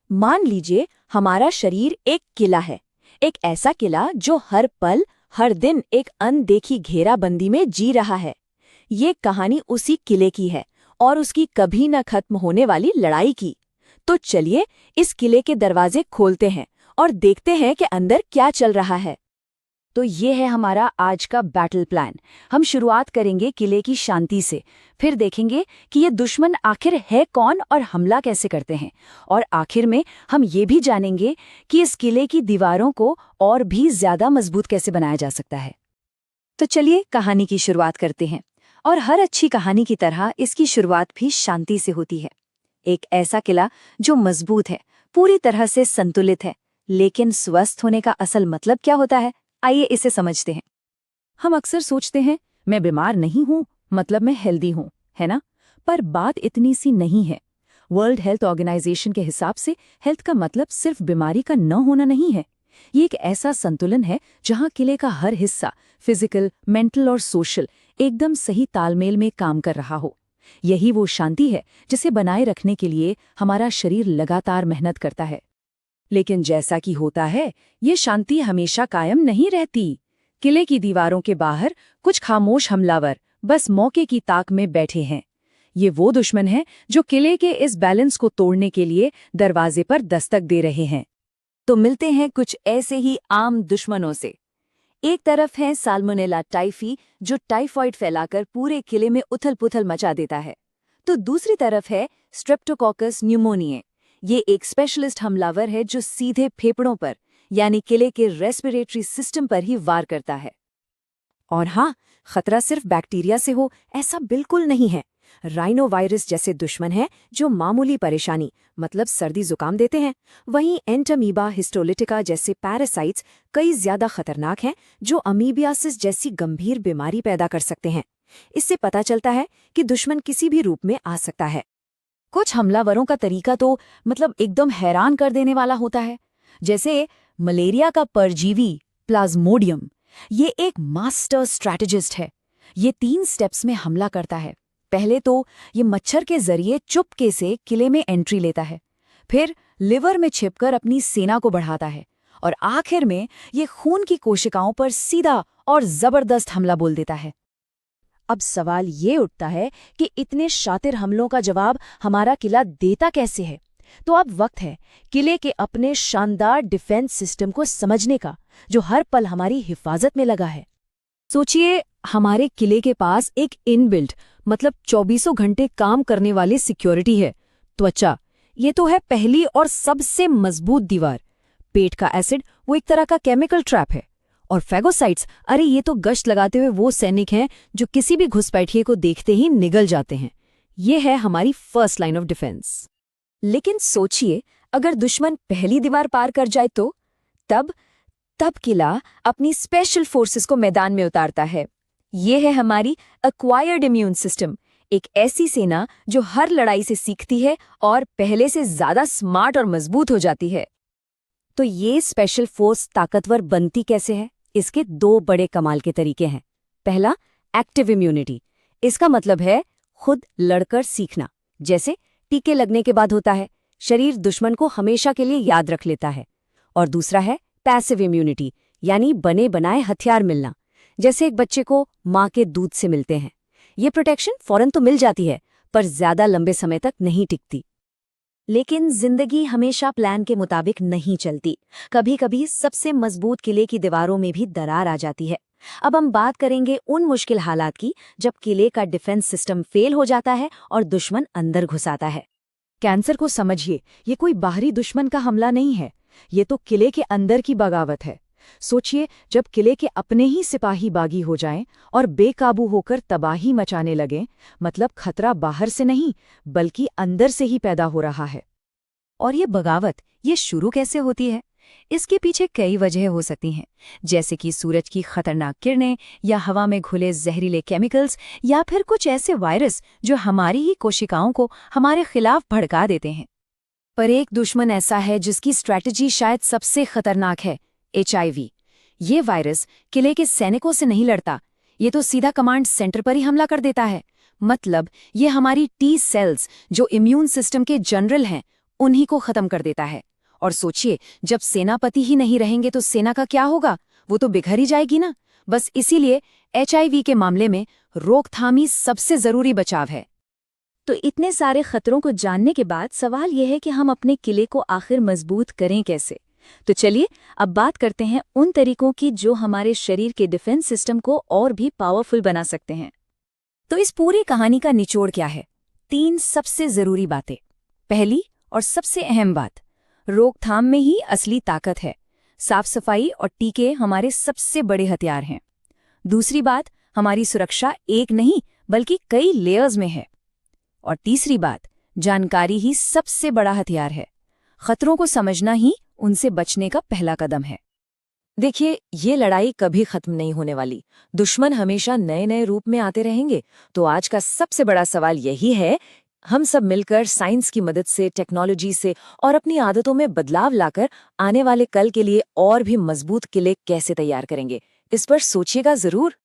मान लीजिए हमारा शरीर एक किला है, एक ऐसा किला जो हर पल हर दिन एक अनदेखी घेराबंदी में जी रहा है। ये कहानी उसी किले की है और उसकी कभी न खत्म होने वाली लड़ाई की। तो चलिए इस किले के दरवाजे खोलते हैं और देखते हैं कि अंदर क्या चल रहा है। तो ये है हमारा आज का बैटल प्लान। हम शुरुआत करेंगे किले की शांति से, फिर देखेंगे कि ये दुश्मन आखिर है कौन और हमला कैसे करते हैं, और आखिर में हम ये भी जानेंगे कि इस किले की दीवारों को और भी ज्यादा मजबूत कैसे बनाया जा सकता है। तो चलिए कहानी की शुरुआत करते हैं, और हर अच्छी कहानी की तरह इसकी शुरुआत भी शांति से होती है। एक ऐसा किला जो मजबूत है, पूरी तरह से संतुलित है, लेकिन स्वस्थ होने का असल मतलब क्या होता है, आइए इसे समझते हैं। हम अक्सर सोचते हैं मैं बीमार नहीं हूं मतलब मैं हेल्दी हूं, है ना? पर बात इतनी सी नहीं है। वर्ल्ड हेल्थ ऑर्गेनाइजेशन के हिसाब से हेल्थ का मतलब सिर्फ बीमारी का न होना नहीं है। ये एक ऐसा संतुलन है जहां किले का हर हिस्सा फिजिकल, मेंटल और सोशल एकदम सही तालमेल में काम कर रहा हो। यही वो शांति है जिसे बनाए रखने के लिए हमारा शरीर लगातार मेहनत करता है। लेकिन जैसा कि होता है, ये शांति हमेशा कायम नहीं रहती। किले की दीवारों के बाहर कुछ खामोश हमलावर बस मौके की ताक में बैठे हैं। ये वो दुश्मन हैं जो किले के इस बैलेंस को तोड़ने के लिए दरवाजे पर दस्तक दे रहे हैं। तो मिलते हैं कुछ ऐसे ही आम दुश्मनों से। एक तरफ है साल्मोनेला टाइफी, जो टाइफॉइड फैलाकर पूरे किले में उथल-पुथल मचा देता है। तो दूसरी तरफ है स्ट्रेप्टोकोकस न्यूमोनियाe। ये एक स्पेशलिस्ट हमलावर है जो सीधे फेफड़ों पर यानी किले के रेस्पिरेटरी सिस्टम पर ही वार करता है। और हाँ, खतरा सिर्फ बैक्टीरिया से हो ऐसा बिल्कुल नहीं है। राइनोवायरस जैसे दुश्मन हैं जो मामूली परेशानी मतलब सर्दी जुकाम देते हैं। वहीं एंटमीबा हिस्टोलिटिका जैसे पैरासाइट्स कई ज्यादा खतरनाक हैं जो अमीबियासिस जैसी गंभीर बीमारी पैदा कर सकते हैं। इससे पता चलता है कि दुश्मन किसी भी रूप में आ सकता है। कुछ हमलावरों का तरीका तो मतलब एकदम हैरान कर देने वाला होता है। जैसे मलेरिया का परजीवी प्लाज्मोडियम, ये एक मास्टर स्ट्रैटेजिस्ट है। ये 3 स्टेप्स में हमला करता है। पहले तो ये मच्छर के जरिए चुपके से किले में एंट्री लेता है, फिर लिवर में छिपकर अपनी सेना को बढ़ाता है, और आखिर में ये खून की कोशिकाओं पर सीधा और जबरदस्त हमला बोल देता है। अब सवाल ये उठता है कि इतने शातिर हमलों का जवाब हमारा किला देता कैसे है? तो अब वक्त है किले के अपने शानदार डिफेंस सिस्टम को समझने का, जो हर पल हमारी हिफाजत में लगा है। सोचिए, हमारे किले के पास एक इनबिल्ट मतलब 24 घंटे काम करने वाली सिक्योरिटी है। त्वचा, ये तो है पहली और सबसे मजबूत दीवार। पेट का एसिड, वो एक तरह का केमिकल ट्रैप है। और फैगोसाइट्स, अरे ये तो गश्त लगाते हुए वो सैनिक हैं जो किसी भी घुसपैठिए को देखते ही निगल जाते हैं। ये है हमारी फर्स्ट लाइन ऑफ डिफेंस। लेकिन सोचिए, अगर दुश्मन पहली दीवार पार कर जाए तो तब किला अपनी स्पेशल फोर्सेस को मैदान में उतारता है। ये है हमारी एक्वायर्ड इम्यून सिस्टम, एक ऐसी सेना जो हर लड़ाई से सीखती है और पहले से ज्यादा स्मार्ट और मजबूत हो जाती है। तो ये स्पेशल फोर्स ताकतवर बनती कैसे है? इसके 2 बड़े कमाल के तरीके हैं। पहला, एक्टिव इम्यूनिटी। इसका मतलब है खुद लड़कर सीखना, जैसे टीके लगने के बाद होता है। शरीर दुश्मन को हमेशा के लिए याद रख लेता है। और दूसरा है पैसिव इम्यूनिटी, यानी बने बनाए हथियार मिलना, जैसे एक बच्चे को माँ के दूध से मिलते हैं। ये प्रोटेक्शन फौरन तो मिल जाती है, पर ज्यादा लंबे समय तक नहीं टिकती। लेकिन जिंदगी हमेशा प्लान के मुताबिक नहीं चलती। कभी कभी सबसे मजबूत किले की दीवारों में भी दरार आ जाती है। अब हम बात करेंगे उन मुश्किल हालात की जब किले का डिफेंस सिस्टम फेल हो जाता है और दुश्मन अंदर घुस आता है। कैंसर को समझिए, ये कोई बाहरी दुश्मन का हमला नहीं है, ये तो किले के अंदर की बगावत है। सोचिए, जब किले के अपने ही सिपाही बागी हो जाएं और बेकाबू होकर तबाही मचाने लगें, मतलब खतरा बाहर से नहीं बल्कि अंदर से ही पैदा हो रहा है। और ये बगावत ये शुरू कैसे होती है? इसके पीछे कई वजह हो सकती हैं, जैसे कि सूरज की खतरनाक किरणें या हवा में घुले जहरीले केमिकल्स या फिर कुछ ऐसे वायरस जो हमारी ही कोशिकाओं को हमारे खिलाफ भड़का देते हैं। पर एक दुश्मन ऐसा है जिसकी स्ट्रैटेजी शायद सबसे खतरनाक है, HIV। ये वायरस किले के सैनिकों से नहीं लड़ता, ये तो सीधा कमांड सेंटर पर ही हमला कर देता है। मतलब ये हमारी T सेल्स जो इम्यून सिस्टम के जनरल हैं उन्हीं को खत्म कर देता है। और सोचिए, जब सेनापति ही नहीं रहेंगे तो सेना का क्या होगा? वो तो बिखर ही जाएगी ना। बस इसीलिए HIV के मामले में रोकथाम ही सबसे जरूरी बचाव है। तो इतने सारे खतरों को जानने के बाद सवाल यह है कि हम अपने किले को आखिर मजबूत करें कैसे? तो चलिए अब बात करते हैं उन तरीकों की जो हमारे शरीर के डिफेंस सिस्टम को और भी पावरफुल बना सकते हैं। तो इस पूरी कहानी का निचोड़ क्या है? 3 सबसे जरूरी बातें। पहली और सबसे अहम बात, रोकथाम में ही असली ताकत है। साफ सफाई और टीके हमारे सबसे बड़े हथियार हैं। दूसरी बात, हमारी सुरक्षा एक नहीं बल्कि कई लेयर्स में है। और तीसरी बात, जानकारी ही सबसे बड़ा हथियार है। खतरों को समझना ही उनसे बचने का पहला कदम है। देखिए, ये लड़ाई कभी खत्म नहीं होने वाली। दुश्मन हमेशा नए नए रूप में आते रहेंगे। तो आज का सबसे बड़ा सवाल यही है, हम सब मिलकर साइंस की मदद से, टेक्नोलॉजी से और अपनी आदतों में बदलाव लाकर आने वाले कल के लिए और भी मजबूत किले कैसे तैयार करेंगे? इस पर सोचिएगा जरूर।